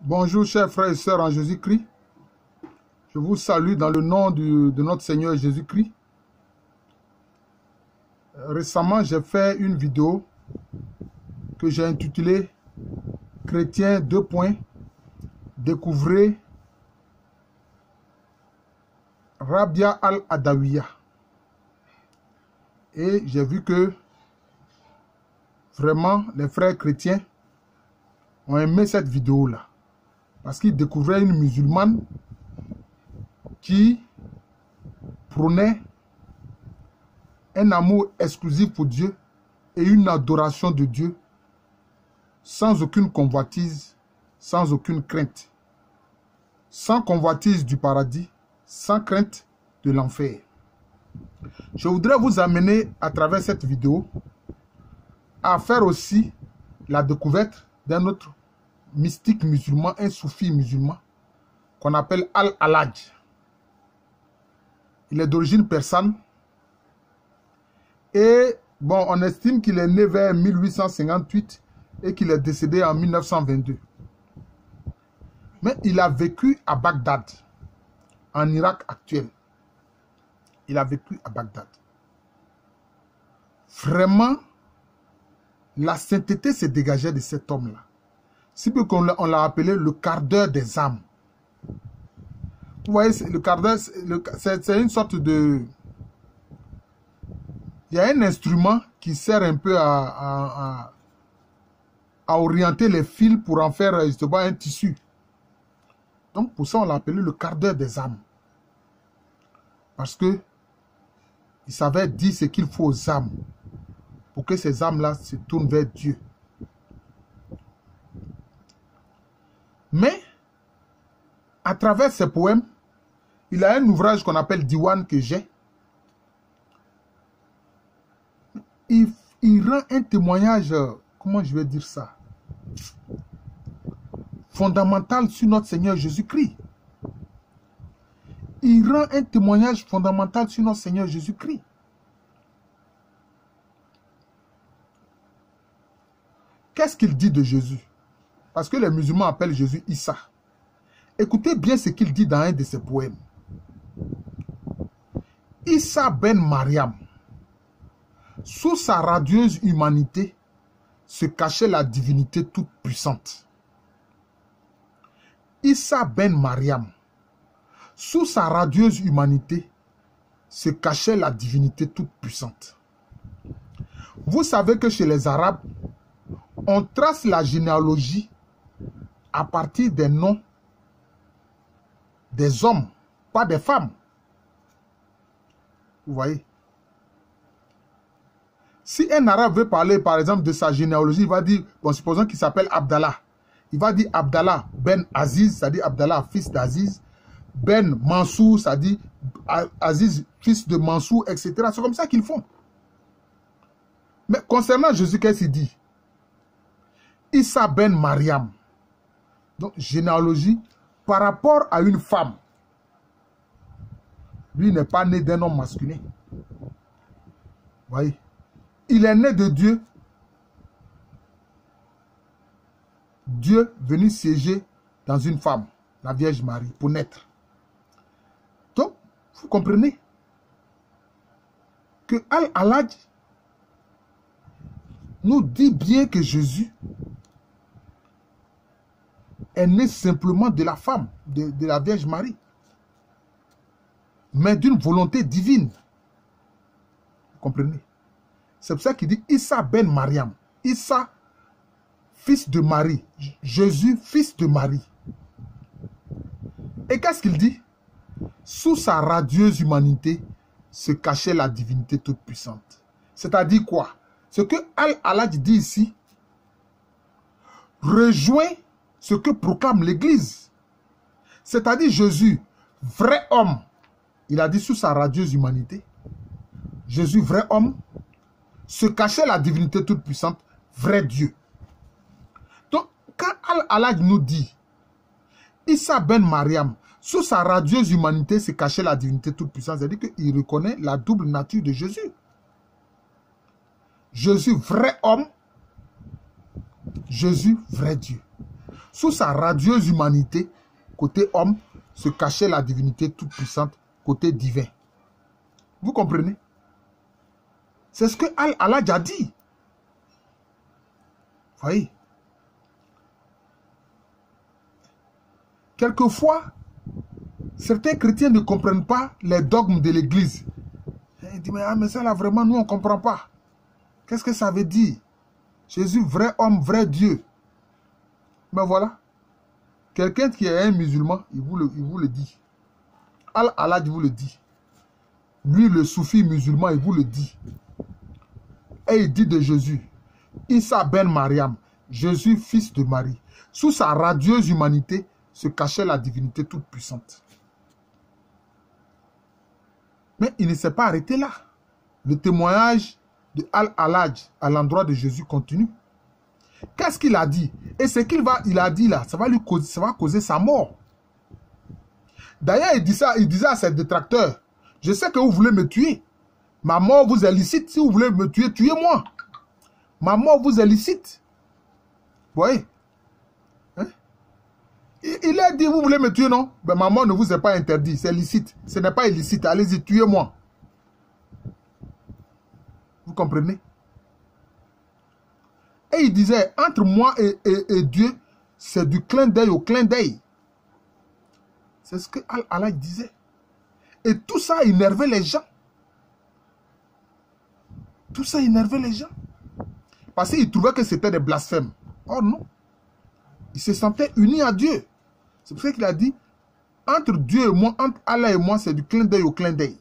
Bonjour chers frères et sœurs en Jésus-Christ. Je vous salue dans le nom de notre Seigneur Jésus-Christ. Récemment, j'ai fait une vidéo que j'ai intitulée « Chrétien, découvrez Rabia al-Adawiya ». Et j'ai vu que vraiment les frères chrétiens ont aimé cette vidéo-là. Parce qu'ils découvraient une musulmane qui prônait un amour exclusif pour Dieu et une adoration de Dieu sans aucune convoitise, sans aucune crainte. Sans convoitise du paradis, sans crainte de l'enfer. Je voudrais vous amener à travers cette vidéo à faire aussi la découverte d'un autre mystique musulman, un soufi musulman, qu'on appelle Al-Alaj. Il est d'origine persane. Et bon, on estime qu'il est né vers 1858 et qu'il est décédé en 1922. Mais il a vécu à Bagdad, en Irak actuel. Il a vécu à Bagdad. Vraiment, la sainteté s'est dégagée de cet homme-là. Si peu qu'on l'a appelé le quart d'heure des âmes. Vous voyez, le quart d'heure, c'est une sorte de... Il y a un instrument qui sert un peu à orienter les fils pour en faire justement un tissu. Donc pour ça, on l'a appelé le quart d'heure des âmes. Parce que il savait dire ce qu'il faut aux âmes pour que ces âmes-là se tournent vers Dieu. Mais, à travers ses poèmes, il a un ouvrage qu'on appelle Diwan que j'ai. Il rend un témoignage, comment je vais dire ça, fondamental sur notre Seigneur Jésus-Christ. Il rend un témoignage fondamental sur notre Seigneur Jésus-Christ. Qu'est-ce qu'il dit de Jésus? Parce que les musulmans appellent Jésus Issa. Écoutez bien ce qu'il dit dans un de ses poèmes. Issa ben Mariam, sous sa radieuse humanité, se cachait la divinité toute puissante. Issa ben Mariam, sous sa radieuse humanité, se cachait la divinité toute puissante. Vous savez que chez les Arabes, on trace la généalogie à partir des noms des hommes, pas des femmes. Vous voyez? Si un Arabe veut parler, par exemple, de sa généalogie, il va dire, bon, supposons qu'il s'appelle Abdallah. Il va dire Abdallah ben Aziz, c'est-à-dire Abdallah, fils d'Aziz. Ben Mansour, c'est-à-dire Aziz, fils de Mansour, etc. C'est comme ça qu'ils font. Mais concernant Jésus, qu'est-ce qu'il dit? Issa ben Mariam. Donc, généalogie par rapport à une femme. Lui n'est pas né d'un homme masculin. Vous voyez? Il est né de Dieu. Dieu venu siéger dans une femme, la Vierge Marie, pour naître. Donc, vous comprenez que Al-Alaj nous dit bien que Jésus est né simplement de la femme, de la Vierge Marie, mais d'une volonté divine. Vous comprenez? C'est pour ça qu'il dit Issa ben Mariam. Issa, fils de Marie. Jésus, fils de Marie. Et qu'est-ce qu'il dit? Sous sa radieuse humanité se cachait la divinité toute puissante. C'est-à-dire quoi? Ce que Al-Alaj dit ici rejoint ce que proclame l'Église. C'est-à-dire Jésus, vrai homme. Il a dit sous sa radieuse humanité. Jésus, vrai homme, se cachait la divinité toute puissante, vrai Dieu. Donc, quand Al-Alaj nous dit, Issa ben Mariam, sous sa radieuse humanité se cachait la divinité toute puissante, c'est-à-dire qu'il reconnaît la double nature de Jésus. Jésus, vrai homme, Jésus, vrai Dieu. Sous sa radieuse humanité, côté homme, se cachait la divinité toute puissante, côté divin. Vous comprenez? C'est ce que Al-Halaj a dit. Vous voyez? Quelquefois, certains chrétiens ne comprennent pas les dogmes de l'Église. Ils disent, mais ça là, vraiment, nous, on ne comprend pas. Qu'est-ce que ça veut dire? Jésus, vrai homme, vrai Dieu. Ben voilà. Quelqu'un qui est un musulman, il vous le dit. Al-Halaj vous le dit. Lui, le soufi musulman, il vous le dit. Et il dit de Jésus, Issa ben Mariam, Jésus, fils de Marie. Sous sa radieuse humanité se cachait la divinité toute puissante. Mais il ne s'est pas arrêté là. Le témoignage de Al-Halaj à l'endroit de Jésus continue. Qu'est-ce qu'il a dit? Et ce qu'il a dit là, ça va causer sa mort. D'ailleurs, il disait à ses détracteurs, je sais que vous voulez me tuer. Ma mort vous est licite. Si vous voulez me tuer, tuez-moi. Ma mort vous est licite. Vous voyez? Hein? Il a dit, vous voulez me tuer, non? Ben, ma mort ne vous est pas interdite. C'est licite. Ce n'est pas illicite. Allez-y, tuez-moi. Vous comprenez? Et il disait, entre moi et Dieu, c'est du clin d'œil au clin d'œil. C'est ce que Al-Halaj disait. Et tout ça énervait les gens. Tout ça énervait les gens. Parce qu'ils trouvaient que c'était des blasphèmes. Oh non. Ils se sentaient unis à Dieu. C'est pour ça qu'il a dit, entre Dieu et moi, entre Allah et moi, c'est du clin d'œil au clin d'œil.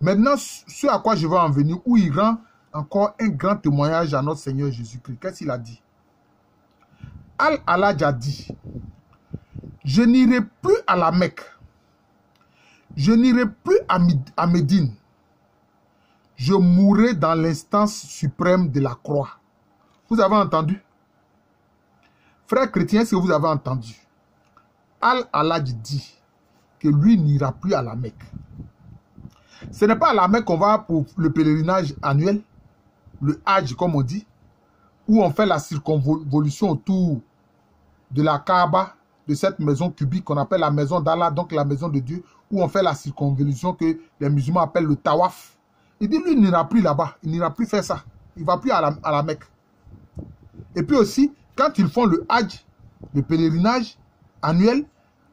Maintenant, ce à quoi je vais en venir, où il rend encore un grand témoignage à notre Seigneur Jésus-Christ. Qu'est-ce qu'il a dit? Al-Halaj a dit, je n'irai plus à la Mecque. Je n'irai plus à Médine. Je mourrai dans l'instance suprême de la croix. Vous avez entendu? Frères chrétiens, est-ce que vous avez entendu? Al-Halaj dit que lui n'ira plus à la Mecque. Ce n'est pas à la Mecque qu'on va pour le pèlerinage annuel, le Hajj comme on dit, où on fait la circonvolution autour de la Kaaba, de cette maison cubique qu'on appelle la maison d'Allah, donc la maison de Dieu, où on fait la circonvolution que les musulmans appellent le Tawaf. Il dit, lui, il n'ira plus là-bas, il n'ira plus faire ça. Il ne va plus à la Mecque. Et puis aussi, quand ils font le Hajj, le pèlerinage annuel,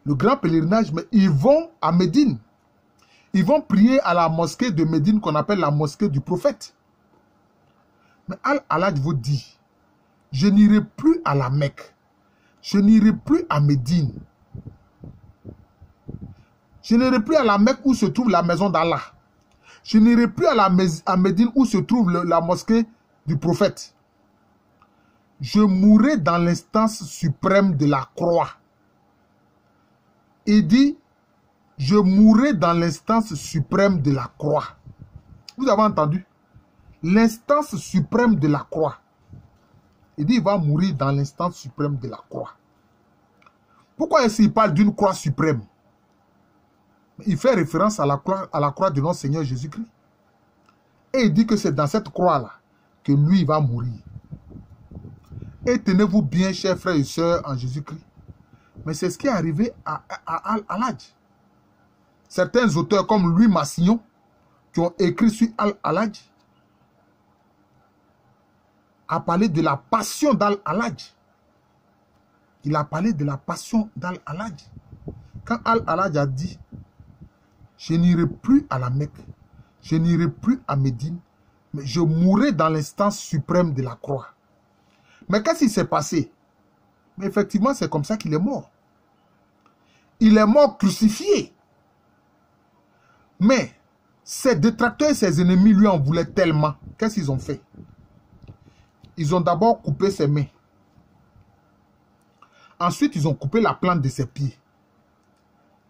le grand pèlerinage, mais ils vont à Médine. Ils vont prier à la mosquée de Médine qu'on appelle la mosquée du prophète. Mais Al-Halaj vous dit, je n'irai plus à la Mecque. Je n'irai plus à Médine. Je n'irai plus à la Mecque où se trouve la maison d'Allah. Je n'irai plus à Médine où se trouve la mosquée du prophète. Je mourrai dans l'instance suprême de la croix. Il dit, je mourrai dans l'instance suprême de la croix. Vous avez entendu? L'instance suprême de la croix. Il dit, il va mourir dans l'instance suprême de la croix. Pourquoi est-ce qu'il parle d'une croix suprême? Il fait référence à la croix de notre Seigneur Jésus-Christ. Et il dit que c'est dans cette croix-là que lui va mourir. Et tenez-vous bien, chers frères et sœurs en Jésus-Christ. Mais c'est ce qui est arrivé à Al-Halaj. Certains auteurs comme Louis Massignon, qui ont écrit sur Al-Halaj, a parlé de la passion d'Al-Halaj. Il a parlé de la passion d'Al-Halaj. Quand Al-Halaj a dit, je n'irai plus à la Mecque, je n'irai plus à Médine, mais je mourrai dans l'instance suprême de la croix. Mais qu'est-ce qui s'est passé? Mais effectivement, c'est comme ça qu'il est mort. Il est mort crucifié. Mais ses détracteurs et ses ennemis lui en voulaient tellement. Qu'est-ce qu'ils ont fait? Ils ont d'abord coupé ses mains. Ensuite, ils ont coupé la plante de ses pieds.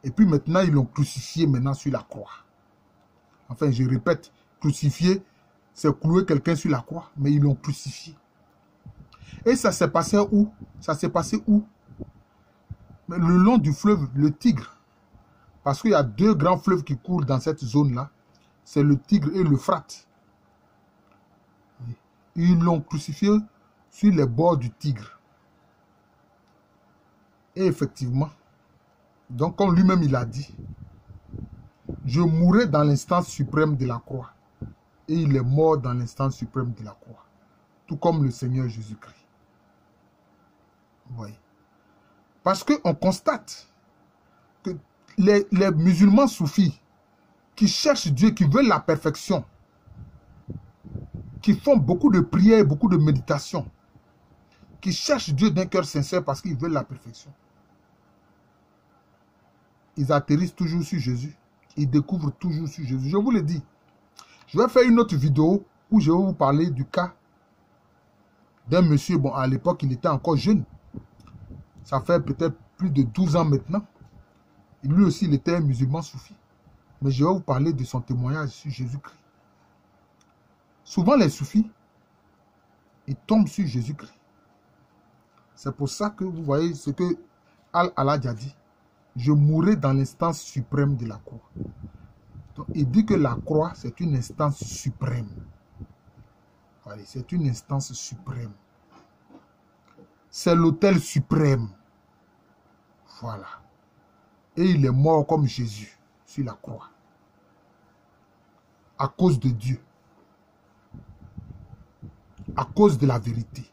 Et puis maintenant, ils l'ont crucifié maintenant sur la croix. Enfin, je répète, crucifié, c'est clouer quelqu'un sur la croix, mais ils l'ont crucifié. Et ça s'est passé où? Ça s'est passé où? Le long du fleuve, le Tigre. Parce qu'il y a deux grands fleuves qui courent dans cette zone-là. C'est le Tigre et l'Euphrate. Ils l'ont crucifié sur les bords du Tigre. Et effectivement, donc comme lui-même il a dit, je mourrai dans l'instance suprême de la croix. Et il est mort dans l'instance suprême de la croix. Tout comme le Seigneur Jésus-Christ. Vous voyez. Parce qu'on constate que les musulmans soufis qui cherchent Dieu, qui veulent la perfection, qui font beaucoup de prières, beaucoup de méditation, qui cherchent Dieu d'un cœur sincère parce qu'ils veulent la perfection, ils atterrissent toujours sur Jésus. Ils découvrent toujours sur Jésus. Je vous le dis. Je vais faire une autre vidéo où je vais vous parler du cas d'un monsieur. Bon, à l'époque, il était encore jeune. Ça fait peut-être plus de 12 ans maintenant. Et lui aussi, il était un musulman soufi. Mais je vais vous parler de son témoignage sur Jésus-Christ. Souvent, les soufis, ils tombent sur Jésus-Christ. C'est pour ça que vous voyez ce que Al-Halaj a dit. Je mourrai dans l'instance suprême de la croix. Donc, il dit que la croix, c'est une instance suprême. Allez, c'est une instance suprême. C'est l'autel suprême. Voilà. Et il est mort comme Jésus sur la croix. À cause de Dieu. À cause de la vérité.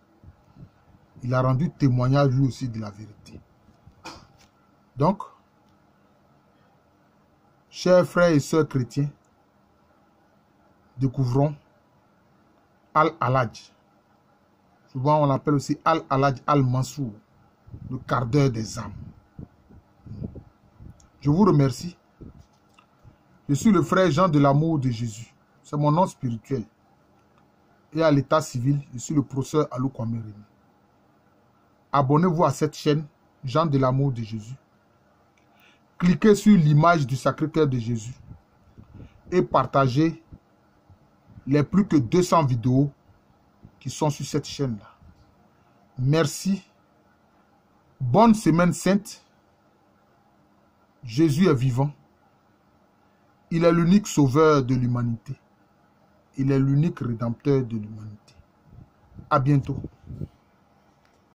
Il a rendu témoignage lui aussi de la vérité. Donc, chers frères et sœurs chrétiens, découvrons Al-Halaj. Souvent, on l'appelle aussi Al-Halaj Al-Mansour, le quart d'heure des âmes. Je vous remercie. Je suis le frère Jean de l'amour de Jésus. C'est mon nom spirituel. Et à l'état civil, je suis le professeur Alou Kwame Remi. Abonnez-vous à cette chaîne, Jean de l'amour de Jésus. Cliquez sur l'image du Sacré-Cœur de Jésus et partagez les plus que 200 vidéos qui sont sur cette chaîne-là. Merci. Bonne semaine sainte. Jésus est vivant. Il est l'unique sauveur de l'humanité. Il est l'unique rédempteur de l'humanité. À bientôt.